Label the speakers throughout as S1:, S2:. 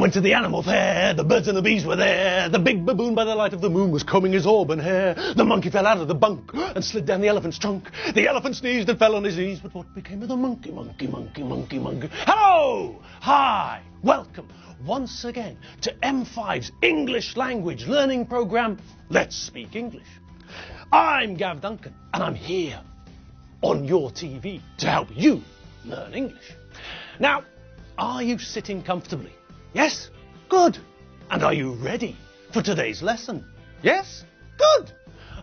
S1: went to the animal fair, the birds and the bees were there. The big baboon by the light of the moon was combing his auburn hair. The monkey fell out of the bunk and slid down the elephant's trunk. The elephant sneezed and fell on his knees, but what became of the monkey? Hello! Hi! Welcome once again to M5's English language learning program, Let's Speak English. I'm Gav Duncan, and I'm here on your TV to help you learn English. Now, are you sitting comfortably? Yes? Good. And are you ready for today's lesson? Yes? Good.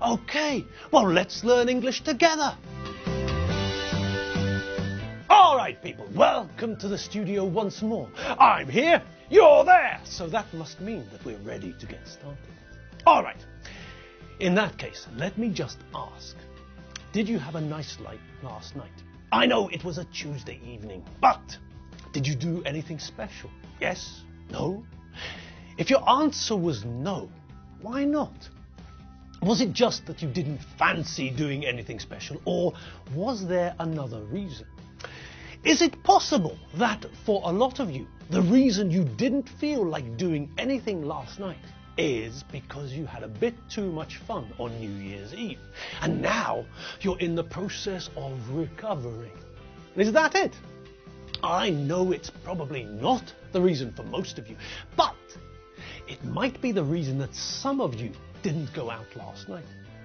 S1: Okay, well, let's learn English together. All right, people, welcome to the studio once more. I'm here, you're there, so that must mean that we're ready to get started. All right, in that case, let me just ask, did you have a nice night last night? I know it was a Tuesday evening, but did you do anything special? Yes? No? If your answer was no, why not? Was it just that you didn't fancy doing anything special, or was there another reason? Is it possible that for a lot of you, the reason you didn't feel like doing anything last night is because you had a bit too much fun on New Year's Eve, and now you're in the process of recovering? Is that it? I know it's probably not the reason for most of you, but it might be the reason that some of you didn't go out last night.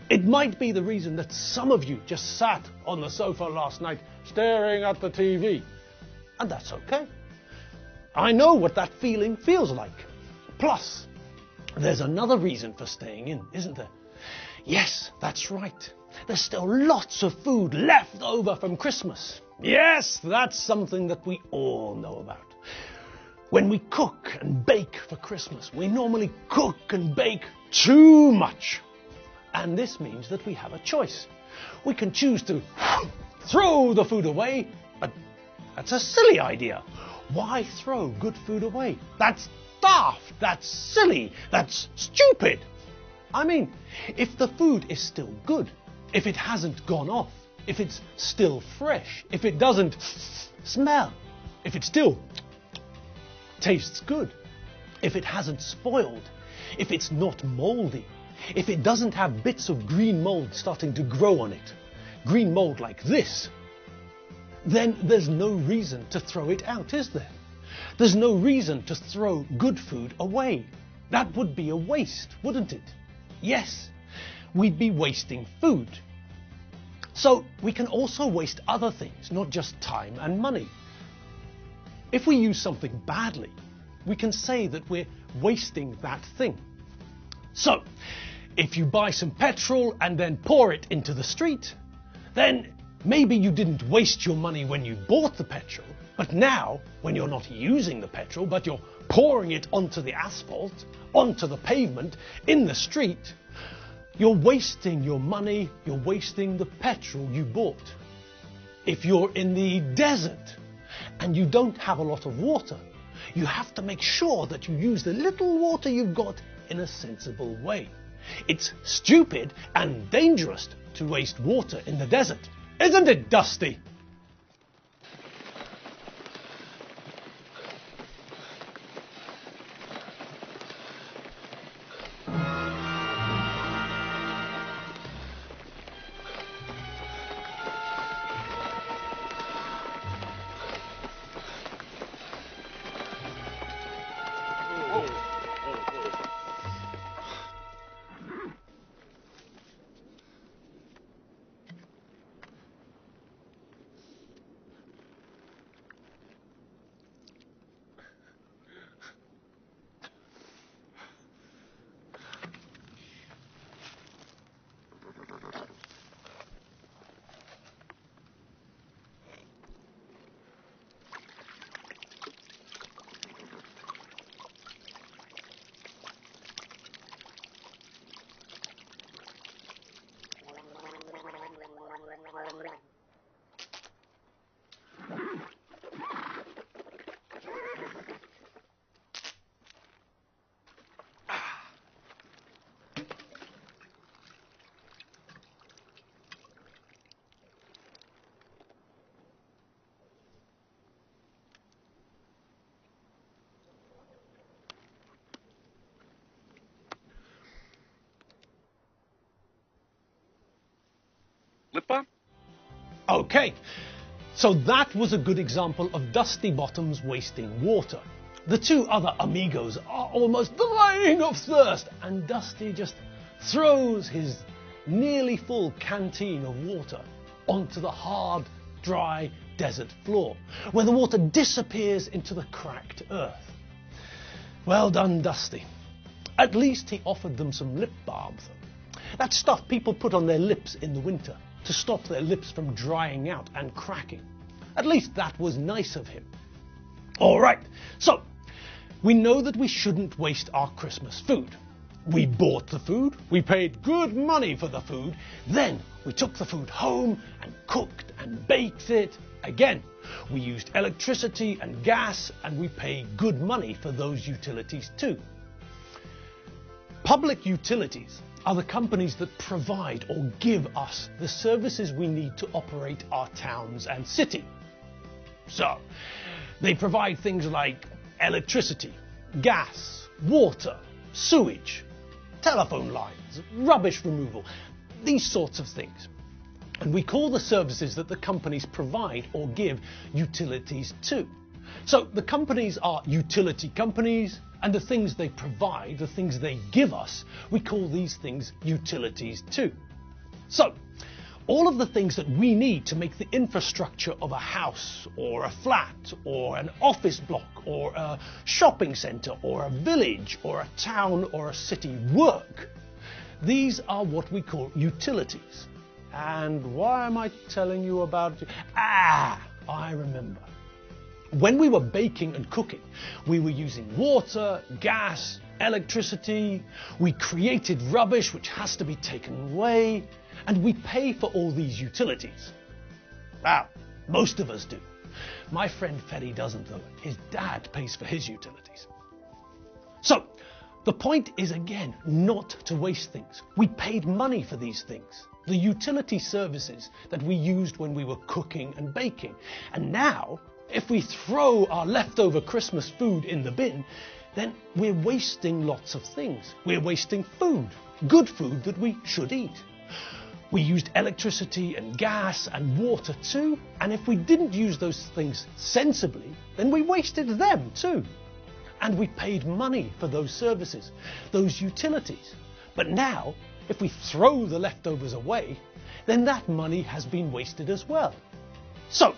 S1: It might be the reason that some of you just sat on the sofa last night staring at the TV. And that's okay. I know what that feeling feels like. Plus, there's another reason for staying in, isn't there? Yes, that's right. There's still lots of food left over from Christmas. Yes, that's something that we all know about. When we cook and bake for Christmas, we normally cook and bake too much. And this means that we have a choice. We can choose to throw the food away, but that's a silly idea. Why throw good food away? That's daft, that's silly, that's stupid. I mean, if the food is still good, if it hasn't gone off, if it's still fresh, if it doesn't smell, if it still tastes good, if it hasn't spoiled, if it's not moldy, if it doesn't have bits of green mold starting to grow on it, green mold like this, then there's no reason to throw it out, is there? There's no reason to throw good food away. That would be a waste, wouldn't it? Yes, we'd be wasting food. So we can also waste other things, not just time and money. If we use something badly, we can say that we're wasting that thing. So, if you buy some petrol and then pour it into the street, then maybe you didn't waste your money when you bought the petrol, but now, when you're not using the petrol, but you're pouring it onto the asphalt, onto the pavement, in the street, you're wasting your money, you're wasting the petrol you bought. If you're in the desert and you don't have a lot of water, you have to make sure that you use the little water you've got in a sensible way. It's stupid and dangerous to waste water in the desert, isn't it, Dusty?
S2: Lip balm?
S1: Okay, so that was a good example of Dusty Bottoms wasting water. The two other amigos are almost dying of thirst, and Dusty just throws his nearly full canteen of water onto the hard, dry desert floor, where the water disappears into the cracked earth. Well done, Dusty. At least he offered them some lip balm, though. That stuff people put on their lips in the winter to stop their lips from drying out and cracking. At least that was nice of him. All right, so we know that we shouldn't waste our Christmas food. We bought the food, we paid good money for the food, then we took the food home and cooked and baked it. Again, we used electricity and gas, and we pay good money for those utilities too. Public utilities are the companies that provide or give us the services we need to operate our towns and city. So, they provide things like electricity, gas, water, sewage, telephone lines, rubbish removal, these sorts of things. And we call the services that the companies provide or give utilities to. So the companies are utility companies, and the things they provide, the things they give us, we call these things utilities too. So all of the things that we need to make the infrastructure of a house or a flat or an office block or a shopping centre or a village or a town or a city work, these are what we call utilities. And why am I telling you about it? I remember. When we were baking and cooking, we were using water, gas, electricity. We created rubbish which has to be taken away, and we pay for all these utilities. Well, most of us do. My friend Freddy doesn't, though. His dad pays for his utilities. So, the point is, again, not to waste things. We paid money for these things, the utility services that we used when we were cooking and baking. And now, if we throw our leftover Christmas food in the bin, then we're wasting lots of things. We're wasting food, good food that we should eat. We used electricity and gas and water too, and if we didn't use those things sensibly, then we wasted them too. And we paid money for those services, those utilities. But now, if we throw the leftovers away, then that money has been wasted as well. So,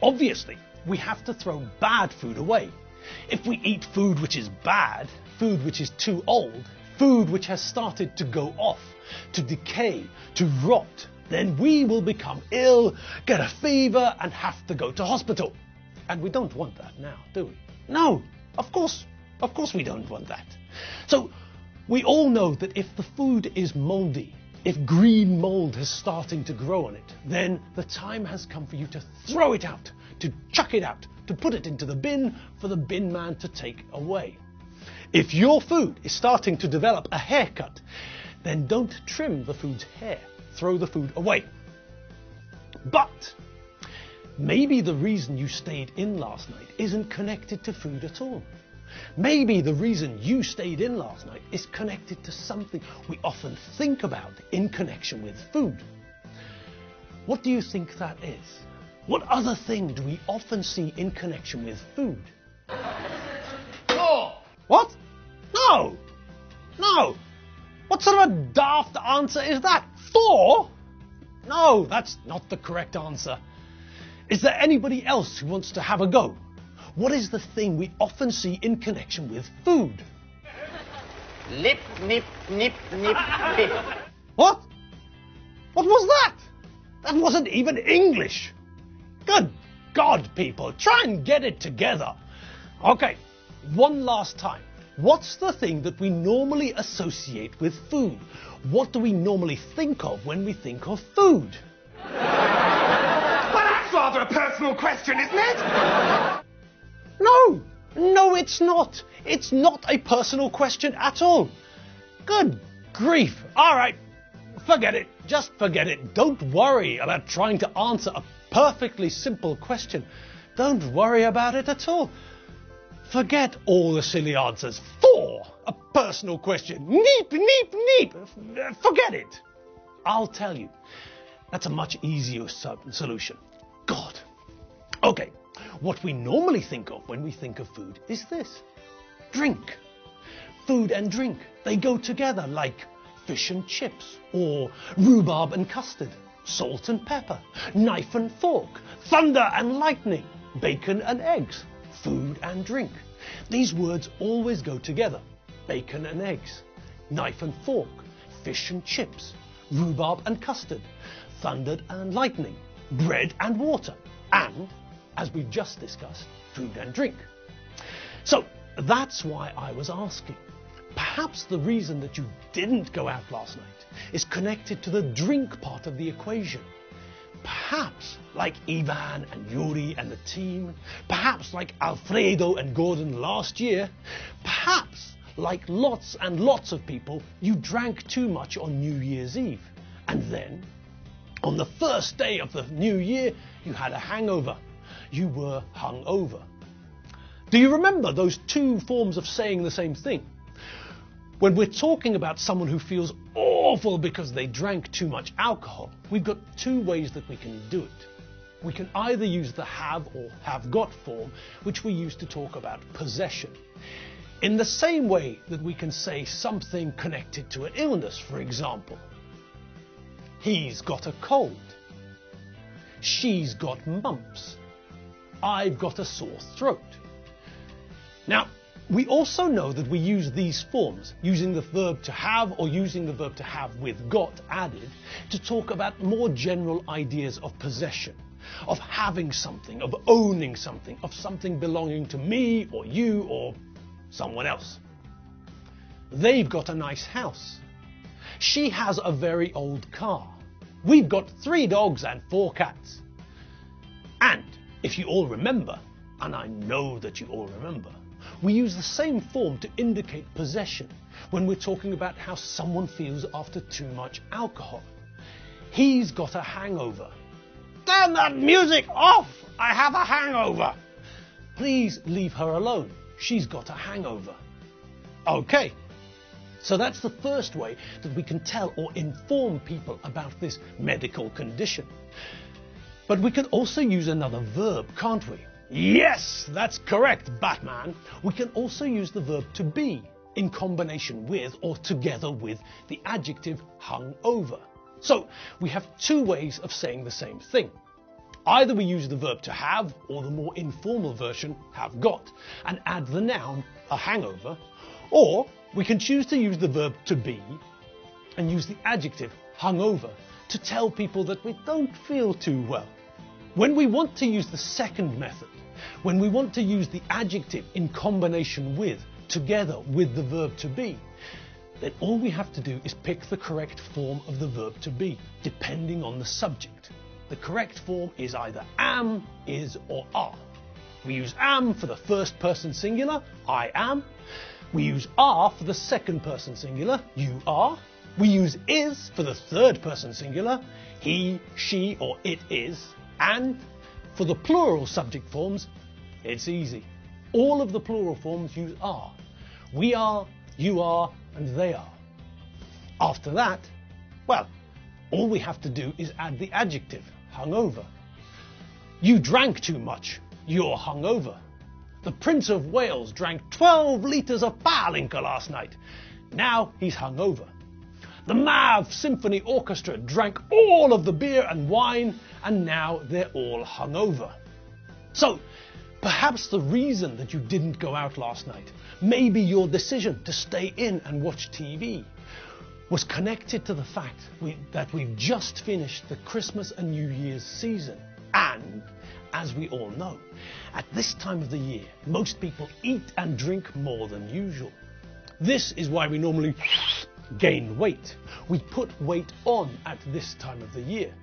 S1: obviously, we have to throw bad food away. If we eat food which is bad, food which is too old, food which has started to go off, to decay, to rot, then we will become ill, get a fever, and have to go to hospital. And we don't want that now, do we? No, of course we don't want that. So, we all know that if the food is mouldy, if green mould is starting to grow on it, then the time has come for you to throw it out, to chuck it out, to put it into the bin for the bin man to take away. If your food is starting to develop a haircut, then don't trim the food's hair, throw the food away. But maybe the reason you stayed in last night isn't connected to food at all. Maybe the reason you stayed in last night is connected to something we often think about in connection with food. What do you think that is? What other thing do we often see in connection with food?
S2: Oh!
S1: What? No! No! What sort of a daft answer is that? 4? No, that's not the correct answer. Is there anybody else who wants to have a go? What is the thing we often see in connection with food?
S3: Lip, nip, nip, nip, bip.
S1: What? What was that? That wasn't even English. Good God, people, try and get it together. Okay, one last time. What's the thing that we normally associate with food? What do we normally think of when we think of food?
S2: Well, that's rather a personal question, isn't it?
S1: No, it's not. It's not a personal question at all. Good grief. All right, forget it. Just forget it. Don't worry about trying to answer a perfectly simple question. Don't worry about it at all. Forget all the silly answers. 4, a personal question. Neep, neep, neep. Forget it. I'll tell you. That's a much easier solution. God. Okay, what we normally think of when we think of food is this. Drink. Food and drink, they go together like fish and chips, or rhubarb and custard, salt and pepper, knife and fork, thunder and lightning, bacon and eggs, food and drink. These words always go together. Bacon and eggs, knife and fork, fish and chips, rhubarb and custard, thunder and lightning, bread and water, and, as we've just discussed, food and drink. So that's why I was asking. Perhaps the reason that you didn't go out last night is connected to the drink part of the equation. Perhaps, like Ivan and Yuri and the team, perhaps like Alfredo and Gordon last year, perhaps, like lots and lots of people, you drank too much on New Year's Eve. And then, on the first day of the new year, you had a hangover. You were hungover. Do you remember those two forms of saying the same thing? When we're talking about someone who feels awful because they drank too much alcohol, we've got two ways that we can do it. We can either use the have or have got form, which we use to talk about possession. In the same way that we can say something connected to an illness, for example. He's got a cold. She's got mumps. I've got a sore throat. Now, we also know that we use these forms, using the verb to have or using the verb to have with got added, to talk about more general ideas of possession, of having something, of owning something, of something belonging to me or you or someone else. They've got a nice house. She has a very old car. We've got 3 dogs and 4 cats. And if you all remember, and I know that you all remember, we use the same form to indicate possession when we're talking about how someone feels after too much alcohol. He's got a hangover. Turn that music off! I have a hangover! Please leave her alone. She's got a hangover. Okay, so that's the first way that we can tell or inform people about this medical condition. But we can also use another verb, can't we? Yes, that's correct, Batman. We can also use the verb to be in combination with or together with the adjective hungover. So we have 2 ways of saying the same thing. Either we use the verb to have, or the more informal version, have got, and add the noun, a hangover, or we can choose to use the verb to be and use the adjective hungover to tell people that we don't feel too well. When we want to use the second method, when we want to use the adjective in combination with, together with the verb to be, then all we have to do is pick the correct form of the verb to be, depending on the subject. The correct form is either am, is, or are. We use am for the first person singular, I am. We use are for the second person singular, you are. We use is for the third person singular, he, she, or it is. And for the plural subject forms, it's easy. All of the plural forms use are. We are, you are, and they are. After that, well, all we have to do is add the adjective, hungover. You drank too much, you're hungover. The Prince of Wales drank 12 litres of Palinka last night. Now he's hungover. The Mav Symphony Orchestra drank all of the beer and wine, and now they're all hungover. So, perhaps the reason that you didn't go out last night, maybe your decision to stay in and watch TV, was connected to the fact that we've just finished the Christmas and New Year's season. And, as we all know, at this time of the year, most people eat and drink more than usual. This is why we normally gain weight. We put weight on at this time of the year.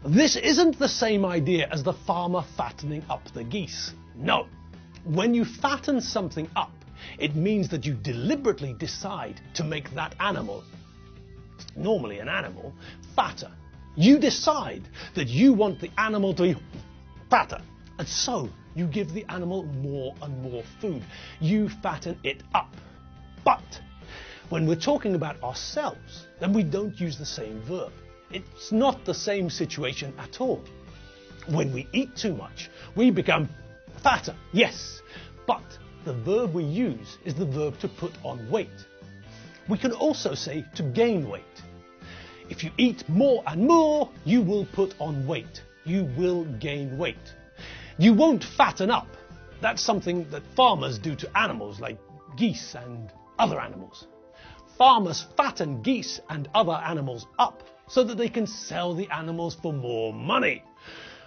S1: This isn't the same idea as the farmer fattening up the geese. No. When you fatten something up, it means that you deliberately decide to make that animal, normally an animal, fatter. You decide that you want the animal to be fatter, and so you give the animal more and more food. You fatten it up. But when we're talking about ourselves, then we don't use the same verb. It's not the same situation at all. When we eat too much, we become fatter, yes, but the verb we use is the verb to put on weight. We can also say to gain weight. If you eat more and more, you will put on weight. You will gain weight. You won't fatten up. That's something that farmers do to animals like geese and other animals. Farmers fatten geese and other animals up so that they can sell the animals for more money.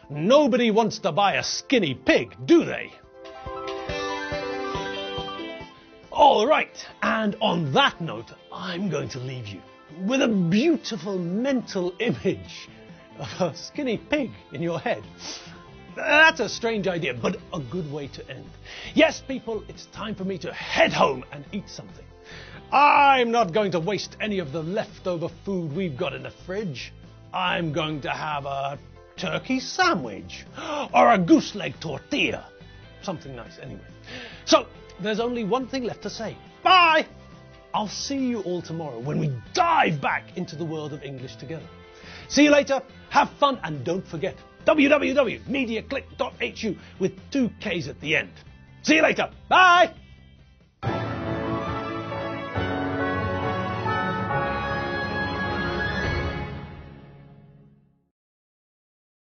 S1: Nobody wants to buy a skinny pig, do they? All right, and on that note, I'm going to leave you with a beautiful mental image of a skinny pig in your head. That's a strange idea, but a good way to end. Yes, people, it's time for me to head home and eat something. I'm not going to waste any of the leftover food we've got in the fridge. I'm going to have a turkey sandwich or a goose leg tortilla. Something nice anyway. So, there's only one thing left to say. Bye! I'll see you all tomorrow when we dive back into the world of English together. See you later, have fun, and don't forget www.mediaclick.hu with 2 Ks at the end. See you later. Bye!